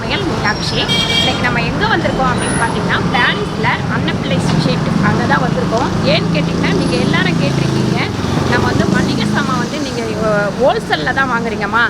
சமையல் மீனாட்சி. இன்னைக்கு நம்ம எங்கே வந்திருக்கோம் அப்படின்னு பார்த்தீங்கன்னா பாரிஸில் அன்னப்பிள்ளை ஸ்ட்ரீட் அங்கே தான் வந்திருக்கோம். ஏன்னு கேட்டிங்கன்னா நீங்கள் எல்லாரும் கேட்டிருக்கீங்க, நம்ம வந்து மளிகை சாமான் வந்து நீங்கள் ஹோல்சேலில் தான் வாங்குறீங்கம்மா,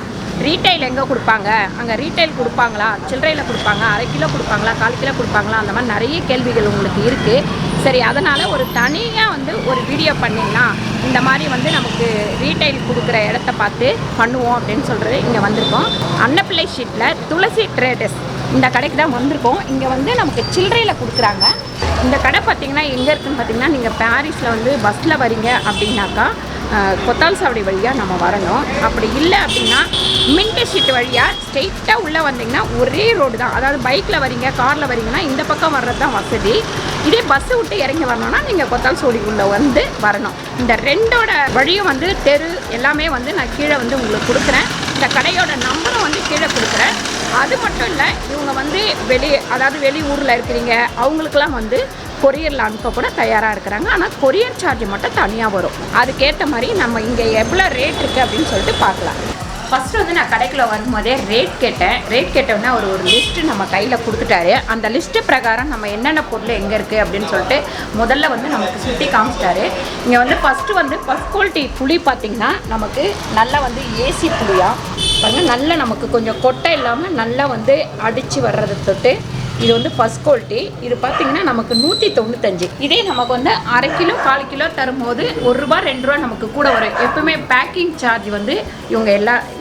ரீட்டைல் எங்கே கொடுப்பாங்க, அங்கே ரீட்டைல் கொடுப்பாங்களா, சில்லறையில் கொடுப்பாங்க, அரை கிலோ கொடுப்பாங்களா, 1/4 கிலோ கொடுப்பாங்களா, அந்த மாதிரி நிறைய கேள்விகள் உங்களுக்கு இருக்குது. சரி, அதனால் ஒரு தனியாக வந்து ஒரு வீடியோ பண்ணிங்கன்னா இந்த மாதிரி வந்து நமக்கு ரீட்டைல் கொடுக்குற இடத்த பார்த்து பண்ணுவோம் அப்படின்னு சொல்கிறது இங்கே வந்திருக்கோம். அன்னப்பிள்ளை ஸ்ட்ரீட்டில் துளசி ட்ரேடர்ஸ் இந்த கடைக்கு தான் வந்திருக்கோம். இங்கே வந்து நமக்கு சில்லறையில் கொடுக்குறாங்க. இந்த கடை பார்த்திங்கன்னா எங்கே இருக்குதுன்னு பார்த்திங்கன்னா, நீங்கள் பாரிஸில் வந்து பஸ்ஸில் வரீங்க அப்படின்னாக்கா கொத்தால் சாவடி வழியாக நம்ம வரணும். அப்படி இல்லை அப்படின்னா மின்ட் ஷீட் வழியாக ஸ்ட்ரெயிட்டாக உள்ளே வந்தீங்கன்னா ஒரே ரோடு தான். அதாவது பைக்கில் வரீங்க, காரில் வரீங்கன்னா இந்த பக்கம் வர்றது தான் வசதி. இதே பஸ்ஸு விட்டு இறங்கி வரணும்னா நீங்கள் கொத்தால் சாவடிக்குள்ளே வந்து வரணும். இந்த ரெண்டோட வழியும் வந்து தெரு எல்லாமே வந்து நான் கீழே வந்து உங்களுக்கு கொடுக்குறேன். இந்த கடையோட நம்பரும் வந்து கீழே கொடுக்குறேன். அது மட்டும் இல்லை, இவங்க வந்து வெளி ஊரில் இருக்கிறீங்க அவங்களுக்கெல்லாம் வந்து கொரியரில் அனுப்ப கூட தயாராக இருக்கிறாங்க. ஆனால் கொரியர் சார்ஜ் மட்டும் தனியாக வரும். அதுக்கேற்ற மாதிரி நம்ம இங்கே எவ்வளோ ரேட் இருக்குது அப்படின்னு சொல்லிட்டு பார்க்கலாம். ஃபஸ்ட்டு வந்து நான் கடைக்குள்ளே வரும்போதே ரேட் கேட்டோன்னா ஒரு லிஸ்ட்டு நம்ம கையில் கொடுத்துட்டாரு. அந்த லிஸ்ட்டு பிரகாரம் நம்ம என்னென்ன பொருள் எங்கே இருக்குது அப்படின்னு சொல்லிட்டு முதல்ல வந்து நமக்கு சுற்றி காமிச்சிட்டாரு. இங்கே வந்து ஃபஸ்ட்டு ஃபஸ்ட் குவாலிட்டி புளி பார்த்திங்கன்னா நமக்கு நல்லா வந்து ஏசி புளியாக பாருங்கள், நல்லா நமக்கு கொஞ்சம் கொட்டை இல்லாமல் நல்லா வந்து அடித்து வர்றதை தொட்டு இது வந்து ஃபஸ்ட் குவாலிட்டி. இது பார்த்திங்கன்னா நமக்கு 195. இதே நமக்கு வந்து அரை கிலோ 1/4 கிலோ தரும்போது ₹1 ₹2 நமக்கு கூட வரும். எப்பவுமே பேக்கிங் சார்ஜ் வந்து இவங்க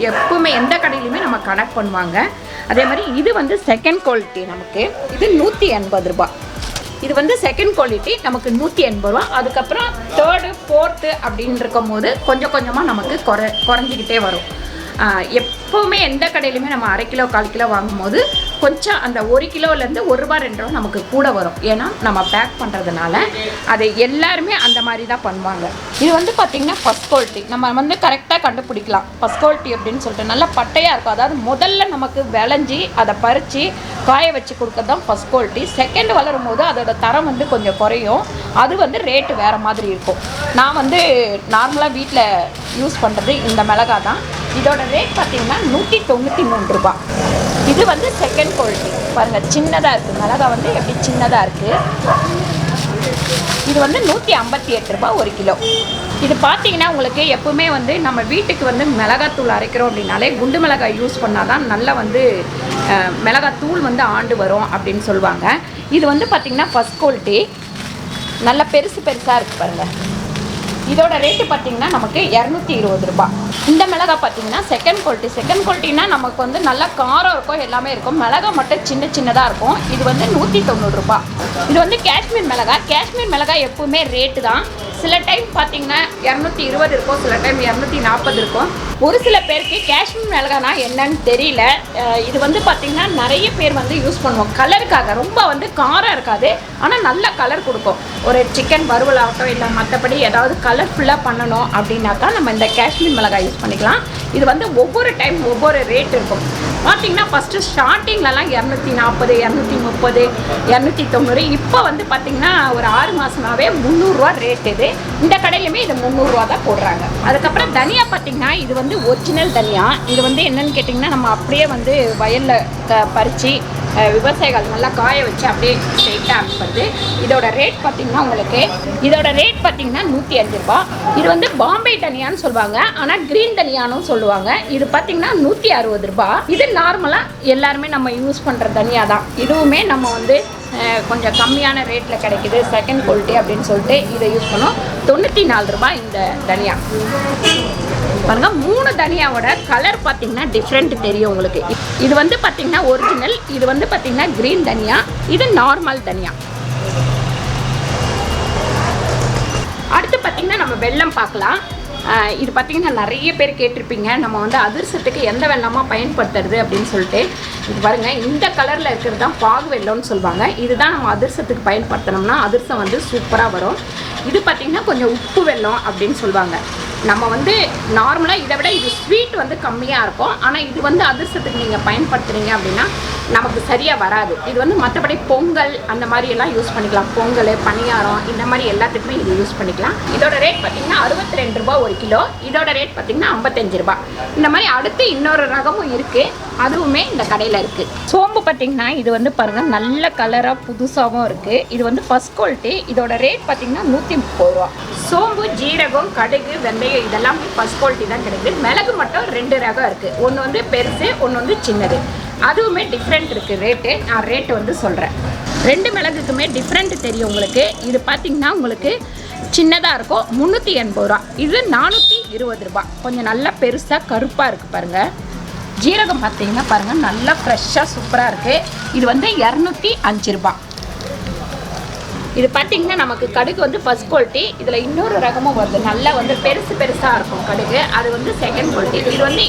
எப்பவுமே எந்த கடையிலையுமே நம்ம கனெக்ட் பண்ணுவாங்க. அதே மாதிரி இது வந்து செகண்ட் குவாலிட்டி, நமக்கு இது ₹180. இது வந்து செகண்ட் குவாலிட்டி நமக்கு ₹180. அதுக்கப்புறம் தேர்டு ஃபோர்த்து அப்படின்னு இருக்கும் போது கொஞ்சம் கொஞ்சமாக நமக்கு குறைஞ்சிக்கிட்டே வரும். எப்போவுமே எந்த கடையிலுமே நம்ம அரை கிலோ 1/4 கிலோ வாங்கும்போது கொஞ்சம் அந்த 1 கிலோலேருந்து ₹1 ₹2 நமக்கு கூட வரும். ஏன்னா நம்ம பேக் பண்ணுறதுனால அது எல்லாருமே அந்த மாதிரி தான் பண்ணுவாங்க. இது வந்து பார்த்திங்கன்னா ஃபஸ்ட் குவாலிட்டி நம்ம வந்து கரெக்டாக கண்டுபிடிக்கலாம். ஃபஸ்ட் குவாலிட்டி அப்படின்னு சொல்லிட்டு நல்லா பட்டையாக இருக்கும். அதாவது முதல்ல நமக்கு விளைஞ்சி அதை பறித்து காய வச்சு கொடுக்கறது தான் ஃபஸ்ட் குவாலிட்டி. செகண்ட் வளரும் போது அதோட தரம் வந்து கொஞ்சம் குறையும். அது வந்து ரேட்டு வேறு மாதிரி இருக்கும். நான் வந்து நார்மலாக வீட்டில் யூஸ் பண்ணுறது இந்த மிளகா தான். இதோட ரேட் பார்த்திங்கன்னா ₹193. இது வந்து செகண்ட் குவாலிட்டி பாருங்கள், சின்னதாக இருக்குது. மிளகா வந்து எப்படி சின்னதாக இருக்குது. இது வந்து ₹158 1 கிலோ. இது பார்த்தீங்கன்னா உங்களுக்கு எப்பவுமே வந்து நம்ம வீட்டுக்கு வந்து மிளகாத்தூள் அரைக்கிறோம் அப்படின்னாலே குண்டு மிளகாய் யூஸ் பண்ணால் தான் நல்லா வந்து மிளகாத்தூள் வந்து ஆண்டு வரும் அப்படின்னு சொல்லுவாங்க. இது வந்து பார்த்திங்கன்னா ஃபஸ்ட் குவாலிட்டி நல்லா பெருசாக இருக்குது பாருங்கள். இதோட ரேட்டு பார்த்திங்கன்னா நமக்கு ₹220. இந்த மிளகா பார்த்திங்கன்னா செகண்ட் குவாலிட்டினா நமக்கு வந்து நல்லா காரம் இருக்கும், எல்லாமே இருக்கும். மிளகா மட்டும் சின்னதாக இருக்கும். இது வந்து ₹190. இது வந்து காஷ்மீர் மிளகா எப்பவுமே ரேட்டு தான். சில டைம் பார்த்திங்கன்னா 220 இருக்கும், சில டைம் 240 இருக்கும். ஒரு சில பேருக்கு காஷ்மீர் மிளகானா என்னன்னு தெரியல. இது வந்து பார்த்திங்கன்னா நிறைய பேர் வந்து யூஸ் பண்ணுவோம் கலருக்காக. ரொம்ப வந்து காரம் இருக்காது, ஆனால் நல்ல கலர் கொடுக்கும். ஒரு சிக்கன் வறுவல் ஆகட்டும், இல்லை மற்றபடி ஏதாவது கலர்ஃபுல்லாக பண்ணணும் அப்படின்னாக்கா நம்ம இந்த காஷ்மீர் மிளகாய் யூஸ் பண்ணிக்கலாம். இது வந்து ஒவ்வொரு டைம் ஒவ்வொரு ரேட் இருக்கும். பார்த்திங்கன்னா ஃபஸ்ட்டு ஸ்டார்டிங்லலாம் 240, 230, 290. இப்போ வந்து பார்த்திங்கன்னா ஒரு 6 மாதமாகவே ₹300 ரேட். இந்த கடையிலுமே இது ₹300 தான் போடுறாங்க. அதுக்கப்புறம் தனியா பார்த்திங்கன்னா இது வந்து ஒரிஜினல் தனியா. இது வந்து என்னன்னு கேட்டிங்கன்னா நம்ம அப்படியே வந்து வயலில் பறித்து விவசாயிகள் நல்லா காய வச்சு அப்படியே ஸ்ட்ரெயிட்டாக அனுப்புறது. இதோட ரேட் பார்த்திங்கன்னா உங்களுக்கு ₹105. இது வந்து பாம்பே தனியான்னு சொல்லுவாங்க, ஆனால் க்ரீன் தனியானும் சொல்லுவாங்க. இது பார்த்திங்கன்னா ₹160. இது நார்மலாக எல்லாருமே நம்ம யூஸ் பண்ணுற தனியா தான். இதுவுமே நம்ம வந்து கொஞ்சம் கம்மியான ரேட்டில் கிடைக்கிது, செகண்ட் குவாலிட்டி அப்படின்னு சொல்லிட்டு இதை யூஸ் பண்ணோம். ₹94 இந்த தனியா. பாருங்கள், 3 தனியாவோட கலர் பார்த்திங்கன்னா டிஃப்ரெண்ட் தெரியும் உங்களுக்கு. இது வந்து பார்த்திங்கன்னா ஒரிஜினல், இது வந்து பார்த்திங்கன்னா க்ரீன் தனியா, இது நார்மல் தனியா. அடுத்து பார்த்திங்கன்னா நம்ம வெல்லம் பார்க்கலாம். இது பார்த்திங்கன்னா நிறைய பேர் கேட்டிருப்பீங்க, நம்ம வந்து அதிரசத்துக்கு எந்த வெல்லமாக பயன்படுத்துறது அப்படின்னு சொல்லிட்டு. இது பாருங்கள், இந்த கலரில் இருக்கிறது தான் பாகு வெல்லம்னு சொல்லுவாங்க. இதுதான் நம்ம அதிரசத்துக்கு பயன்படுத்தினோம்னா அதிரசம் வந்து சூப்பராக வரும். இது பார்த்திங்கன்னா கொஞ்சம் உப்பு வெல்லம் அப்படின்னு சொல்லுவாங்க. நம்ம வந்து நார்மலாக இதை விட இது ஸ்வீட் வந்து கம்மியாக இருக்கும். ஆனால் இது வந்து அதிரசத்துக்கு நீங்கள் பயன்படுத்துகிறீங்க அப்படின்னா நமக்கு சரியாக வராது. இது வந்து மற்றபடி பொங்கல் அந்த மாதிரி எல்லாம் யூஸ் பண்ணிக்கலாம். பொங்கல், பணியாரம் இந்த மாதிரி எல்லாத்துக்குமே இது யூஸ் பண்ணிக்கலாம். இதோட ரேட் பார்த்தீங்கன்னா 62 ரூபா ஒரு கிலோ. இதோட ரேட் பார்த்தீங்கன்னா 55 ரூபா. இந்த மாதிரி அடுத்து இன்னொரு ரகமும் இருக்குது, அதுவுமே இந்த கடையில் இருக்குது. சோம்பு பார்த்தீங்கன்னா இது வந்து பாருங்கள் நல்ல கலராக புதுசாகவும் இருக்குது. இது வந்து ஃபர்ஸ்ட் குவாலிட்டி. இதோட ரேட் பார்த்தீங்கன்னா 130 ரூபா. சோம்பு, ஜீரகம், கடுகு, வெந்தயம் இதெல்லாம் ஃபர்ஸ்ட் குவாலிட்டி தான் கிடைக்குது. மிளகு மட்டும் 2 ரகம் இருக்குது. ஒன்று வந்து பெருசு, ஒன்று வந்து சின்னது. அதுவுமே டிஃப்ரெண்ட் இருக்குது ரேட்டு. நான் ரேட்டு வந்து சொல்கிறேன். 2 மிளகுக்குமே டிஃப்ரெண்ட் தெரியும் உங்களுக்கு. இது பார்த்தீங்கன்னா உங்களுக்கு சின்னதாக இருக்கும் 380 ரூபா. இது 420 ரூபா. கொஞ்சம் நல்லா பெருசாக கருப்பாக இருக்குது பாருங்கள். ஜீரகம் பார்த்தீங்கன்னா பாருங்கள் நல்லா ஃப்ரெஷ்ஷாக சூப்பராக இருக்குது. இது வந்து 205 ரூபா. இது பார்த்தீங்கன்னா நமக்கு கடுகு வந்து ஃபர்ஸ்ட் குவாலிட்டி. இதில் இன்னொரு ரகமும் வருது, நல்லா வந்து பெருசாக இருக்கும் கடுகு. அது வந்து செகண்ட் குவாலிட்டி. இது வந்து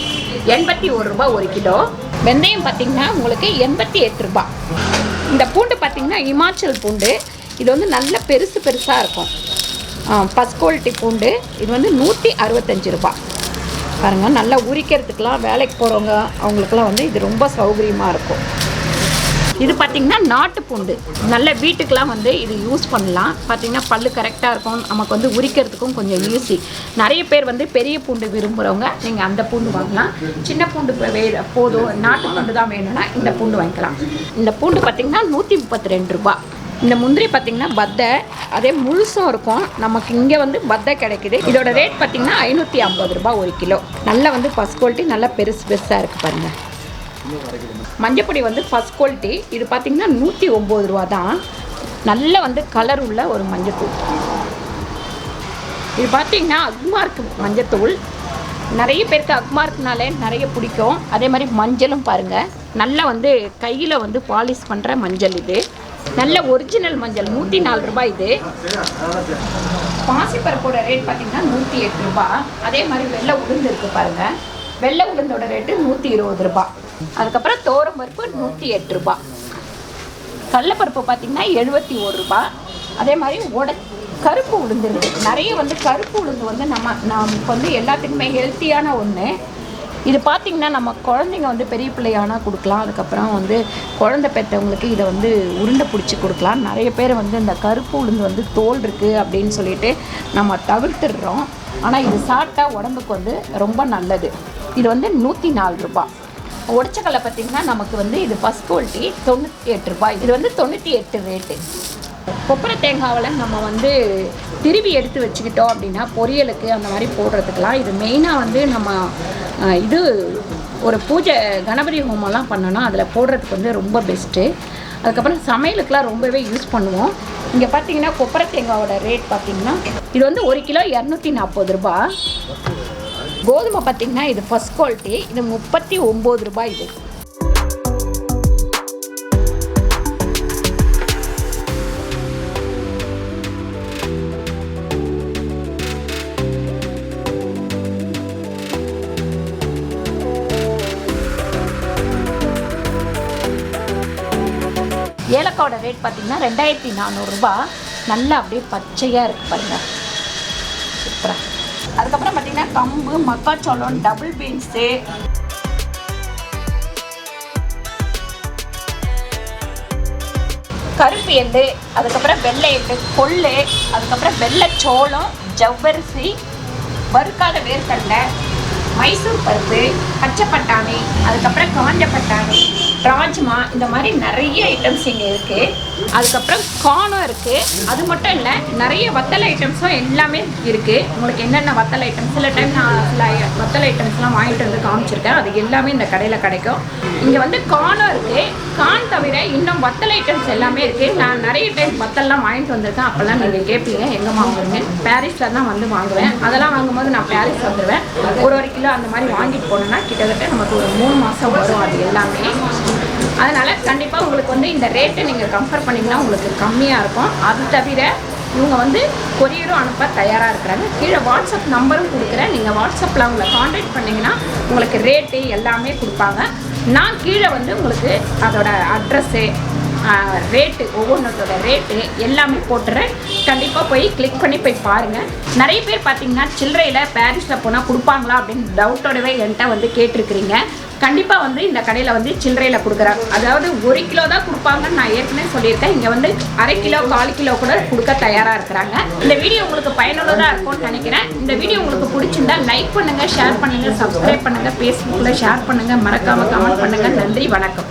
81 ரூபா ஒரு கிலோ. வெந்தயம் பார்த்தீங்கன்னா உங்களுக்கு 88 ரூபா. இந்த பூண்டு பார்த்தீங்கன்னா இமாச்சல் பூண்டு. இது வந்து நல்ல பெருசாக இருக்கும். ஃபர்ஸ்ட் குவாலிட்டி பூண்டு. இது வந்து 165 ரூபா. பாருங்கள் நல்லா உரிக்கிறதுக்கெலாம் வேலைக்கு போகிறவங்க அவங்களுக்கெல்லாம் வந்து இது ரொம்ப சௌகரியமாக இருக்கும். இது பார்த்திங்கன்னா நாட்டு பூண்டு. நல்ல வீட்டுக்கெலாம் வந்து இது யூஸ் பண்ணலாம். பார்த்திங்கன்னா பல்லு கரெக்டாக இருக்கும். நமக்கு வந்து உரிக்கிறதுக்கும் கொஞ்சம் ஈஸி. நிறைய பேர் வந்து பெரிய பூண்டு விரும்புகிறவங்க நீங்கள் அந்த பூண்டு வாங்கலாம். சின்ன பூண்டு போதும், நாட்டு பூண்டு தான் வேணும்னா இந்த பூண்டு வாங்கிக்கலாம். இந்த பூண்டு பார்த்திங்கன்னா 132 ரூபா. இந்த முந்திரி பார்த்திங்கன்னா பத்தை அதே முழுசும் இருக்கும். நமக்கு இங்கே வந்து பத்தை கிடைக்குது. இதோட ரேட் பார்த்திங்கன்னா 550 ரூபா ஒரு கிலோ. நல்லா வந்து ஃபர்ஸ்ட் குவாலிட்டி, நல்லா பெருசாக இருக்குது பாருங்கள். மஞ்சப்பொடி வந்து ஃபர்ஸ்ட் குவாலிட்டி. இது பார்த்திங்கன்னா 109 ரூபா தான். நல்ல வந்து கலர் உள்ள ஒரு மஞ்சத்தூள். இது பார்த்திங்கன்னா அக்மார்க் மஞ்சத்தூள். நிறைய பேருக்கு அக்மார்க்னாலே நிறைய பிடிக்கும். அதே மாதிரி மஞ்சளும் பாருங்கள் நல்லா வந்து கையில் வந்து பாலிஷ் பண்ணுற மஞ்சள். இது நல்ல ஒரிஜினல் மஞ்சள். 104 ரூபாய். இது பாசிப்பருப்போட ரேட் பார்த்திங்கன்னா 108 ரூபா. அதே மாதிரி வெள்ளை உளுந்து இருக்குது பாருங்கள். வெள்ளை உளுந்தோட ரேட்டு 120 ரூபா. அதுக்கப்புறம் தோரம் பருப்பு 108 ரூபா. கடலைப்பருப்பு பார்த்திங்கன்னா 71 ரூபா. அதே மாதிரி கருப்பு உளுந்து இருக்குது. நிறைய வந்து கருப்பு உளுந்து வந்து நமக்கு வந்து எல்லாத்துக்குமே ஹெல்த்தியான ஒன்று. இது பார்த்திங்கன்னா நம்ம குழந்தைங்க வந்து பெரிய பிள்ளையானா கொடுக்கலாம். அதுக்கப்புறம் வந்து குழந்தை பெற்றவங்களுக்கு இதை வந்து உருண்டை பிடிச்சி கொடுக்கலாம். நிறைய பேர் வந்து இந்த கருப்பு உளுந்து வந்து தோல் இருக்குது அப்படின்னு சொல்லிட்டு நம்ம தவிர்த்துடுறோம். ஆனால் இது சாப்பிட்டா உடம்புக்கு வந்து ரொம்ப நல்லது. இது வந்து 104 ரூபா. உடச்சக்கல்லை பார்த்திங்கன்னா நமக்கு வந்து இது ஃபர்ஸ்ட் குவாலிட்டி 98 ரூபாய். இது வந்து 98 ரேட்டு. கொப்பரை தேங்காவில் நம்ம வந்து திருவி எடுத்து வச்சுக்கிட்டோம் அப்படின்னா பொரியலுக்கு அந்த மாதிரி போடுறதுக்கெலாம் இது மெயினாக வந்து நம்ம இது ஒரு பூஜை கணபதி ஹோமம்லாம் பண்ணோன்னா அதில் போடுறதுக்கு வந்து ரொம்ப பெஸ்ட்டு. அதுக்கப்புறம் சமையலுக்கெலாம் ரொம்பவே யூஸ் பண்ணுவோம். இங்கே பார்த்தீங்கன்னா கொப்பரை தேங்காவோட ரேட் பார்த்திங்கன்னா இது வந்து 1 கிலோ 240 ரூபா. கோதுமை பார்த்திங்கன்னா இது ஃபர்ஸ்ட் குவாலிட்டி. இது 39 ரூபாய். இது ஏலக்காவோட ரேட் பார்த்திங்கன்னா 2400 ரூபா. நல்லா அப்படியே பச்சையாக இருக்குது பாருங்கள், சூப்பராக. அதுக்கப்புறம் பார்த்திங்கன்னா கம்பு, மக்காச்சோளம், டபுள் பீன்ஸு, கருப்பு எள்ளு, அதுக்கப்புறம் வெள்ளை எள்ளு, கொள்ளு, அதுக்கப்புறம் வெள்ளைச்சோளம், ஜவ்வரிசி, வறுக்காத வேர்க்கடலை, மைசூர் பருப்பு, பச்சை பட்டாணி, அதுக்கப்புறம் காஞ்ச பட்டாணி, ராஜ்மா, இந்த மாதிரி நிறைய ஐட்டம்ஸ் இங்கே இருக்குது. அதுக்கப்புறம் கார்னும் இருக்குது. அது மட்டும் இல்லை, நிறைய வத்தல் ஐட்டம்ஸும் எல்லாமே இருக்குது. உங்களுக்கு என்னென்ன வத்தல் ஐட்டம்ஸ், சில டைம் நான் சில வத்தல் ஐட்டம்ஸ்லாம் வாங்கிட்டு வந்து காமிச்சிருக்கேன். அது எல்லாமே இந்த கடையில் கிடைக்கும். இங்கே வந்து கார்னும் இருக்குது. கார்ன் தவிர இன்னும் வத்தல் ஐட்டம்ஸ் எல்லாமே இருக்குது. நான் நிறைய டைம் வத்தல்லாம் வாங்கிட்டு வந்திருக்கேன். அப்போல்லாம் நீங்கள் கேட்பீங்க எங்கே வாங்குவீங்க. பாரிஸில் தான் வந்து வாங்குவேன். அதெல்லாம் வாங்கும்போது நான் பாரிஸ் வந்துடுவேன். ஒரு கிலோ அந்த மாதிரி வாங்கிட்டு போனோன்னா கிட்டத்தட்ட நமக்கு ஒரு 3 மாதம் வரும் அது எல்லாமே. அதனால் கண்டிப்பாக உங்களுக்கு வந்து இந்த ரேட்டை நீங்கள் கம்பேர் பண்ணிங்கன்னா உங்களுக்கு கம்மியாக இருக்கும். அது தவிர இவங்க வந்து கொரியரும் அனுப்ப தயாராக இருக்கிறாங்க. கீழே வாட்ஸ்அப் நம்பரும் கொடுக்குறேன். நீங்கள் வாட்ஸ்அப்பில் அவங்கள காண்டாக்ட் பண்ணிங்கன்னா உங்களுக்கு ரேட்டு எல்லாமே கொடுப்பாங்க. நான் கீழே வந்து உங்களுக்கு அதோட அட்ரஸ்ஸு, ரேட்டு ஒவ்வொன்றோட ரேட்டு எல்லாமே போட்டுறேன். கண்டிப்பாக போய் கிளிக் பண்ணி போய் பாருங்கள். நிறைய பேர் பார்த்தீங்கன்னா சில்லறையில் பாரிஸில் போனால் கொடுப்பாங்களா அப்படின்னு டவுட்டோடவே என்கிட்ட வந்து கேட்டிருக்கிறீங்க. கண்டிப்பாக வந்து இந்த கடையில் வந்து சில்லறையில் கொடுக்குறாங்க. அதாவது 1 கிலோ தான் கொடுப்பாங்கன்னு நான் ஏற்கனவே சொல்லியிருக்கேன். இங்கே வந்து அரை கிலோ 1/4 கிலோ கூட கொடுக்க தயாராக இருக்கிறாங்க. இந்த வீடியோ உங்களுக்கு பயனுள்ளதாக இருக்கும்னு நினைக்கிறேன். இந்த வீடியோ உங்களுக்கு பிடிச்சிருந்தா லைக் பண்ணுங்கள், ஷேர் பண்ணுங்கள், சப்ஸ்கிரைப் பண்ணுங்கள், ஃபேஸ்புக்கில் ஷேர் பண்ணுங்கள், மறக்காமல் கமெண்ட் பண்ணுங்கள். நன்றி, வணக்கம்.